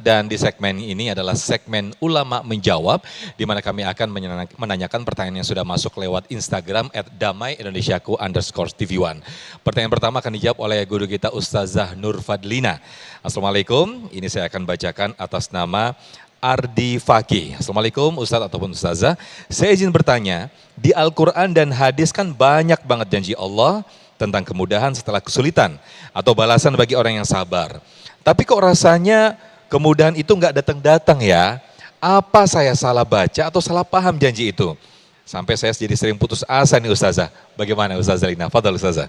dan di segmen ini adalah segmen Ulama Menjawab, di mana kami akan menanyakan pertanyaan yang sudah masuk lewat Instagram @damai_indonesiaku_tv1. Pertanyaan pertama akan dijawab oleh guru kita Ustazah Nur Fadlina. Assalamualaikum, ini saya akan bacakan atas nama Ardi Fakih. Assalamualaikum Ustadz ataupun Ustazah. Saya izin bertanya, di Al-Quran dan hadis kan banyak banget janji Allah tentang kemudahan setelah kesulitan atau balasan bagi orang yang sabar. Tapi kok rasanya kemudahan itu nggak datang-datang ya? Apa saya salah baca atau salah paham janji itu? Sampai saya jadi sering putus asa nih Ustazah. Bagaimana Ustazah Lina? Fadhal Ustazah.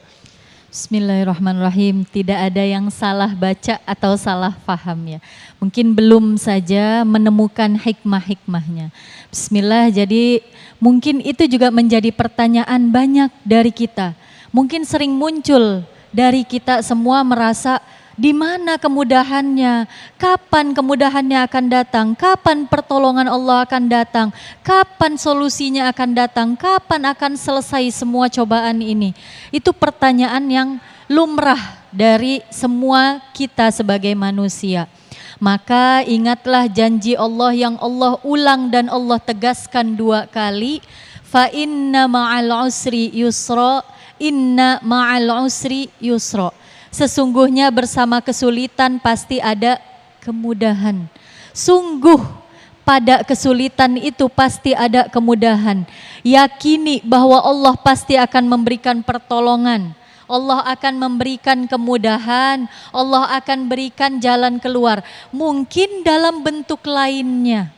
Bismillahirrahmanirrahim. Tidak ada yang salah baca atau salah paham ya. Mungkin belum saja menemukan hikmah-hikmahnya. Bismillah, jadi mungkin itu juga menjadi pertanyaan banyak dari kita. Mungkin sering muncul dari kita semua merasa di mana kemudahannya, kapan kemudahannya akan datang, kapan pertolongan Allah akan datang, kapan solusinya akan datang, kapan akan selesai semua cobaan ini. Itu pertanyaan yang lumrah dari semua kita sebagai manusia. Maka ingatlah janji Allah yang Allah ulang dan Allah tegaskan 2 kali. Fa inna ma'al usri yusra, inna ma'al usri yusra. Sesungguhnya bersama kesulitan pasti ada kemudahan. Sungguh pada kesulitan itu pasti ada kemudahan. Yakini bahwa Allah pasti akan memberikan pertolongan. Allah akan memberikan kemudahan. Allah akan berikan jalan keluar. Mungkin dalam bentuk lainnya.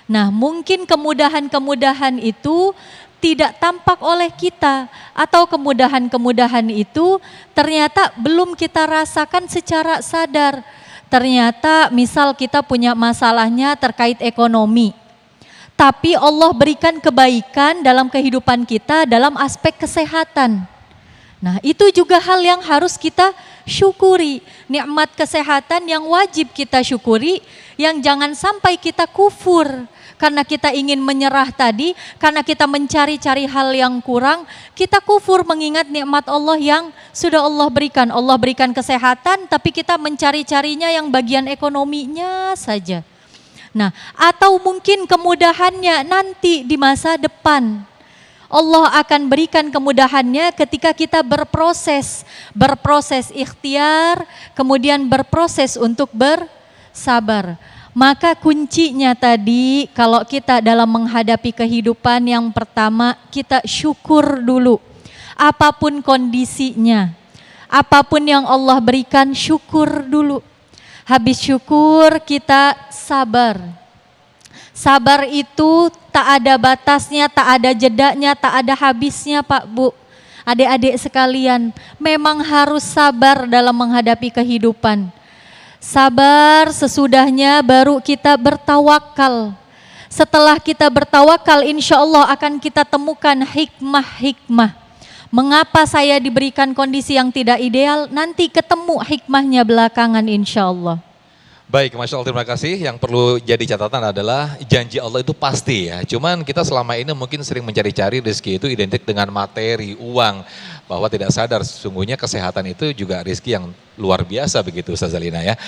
Nah, mungkin kemudahan-kemudahan itu tidak tampak oleh kita, atau kemudahan-kemudahan itu ternyata belum kita rasakan secara sadar. Ternyata misal kita punya masalahnya terkait ekonomi, tapi Allah berikan kebaikan dalam kehidupan kita dalam aspek kesehatan. Nah, itu juga hal yang harus kita syukuri. Nikmat kesehatan yang wajib kita syukuri, yang jangan sampai kita kufur. Karena kita ingin menyerah tadi, karena kita mencari-cari hal yang kurang, kita kufur mengingat nikmat Allah yang sudah Allah berikan. Allah berikan kesehatan, tapi kita mencari-carinya yang bagian ekonominya saja. Nah, atau mungkin kemudahannya nanti di masa depan. Allah akan berikan kemudahannya ketika kita berproses ikhtiar, kemudian berproses untuk bersabar. Maka kuncinya tadi kalau kita dalam menghadapi kehidupan, yang pertama kita syukur dulu. Apapun kondisinya, apapun yang Allah berikan, syukur dulu. Habis syukur kita sabar. Sabar itu tak ada batasnya, tak ada jedanya, tak ada habisnya Pak Bu. Adik-adik sekalian, memang harus sabar dalam menghadapi kehidupan. Sabar, sesudahnya baru kita bertawakal. Setelah kita bertawakal, insya Allah akan kita temukan hikmah-hikmah. Mengapa saya diberikan kondisi yang tidak ideal, nanti ketemu hikmahnya belakangan insya Allah. Baik, Masya Allah, terima kasih. Yang perlu jadi catatan adalah janji Allah itu pasti ya. Cuman kita selama ini mungkin sering mencari-cari rezeki itu identik dengan materi, uang. Bahwa tidak sadar sesungguhnya kesehatan itu juga rezeki yang luar biasa begitu Ustazah Lina ya.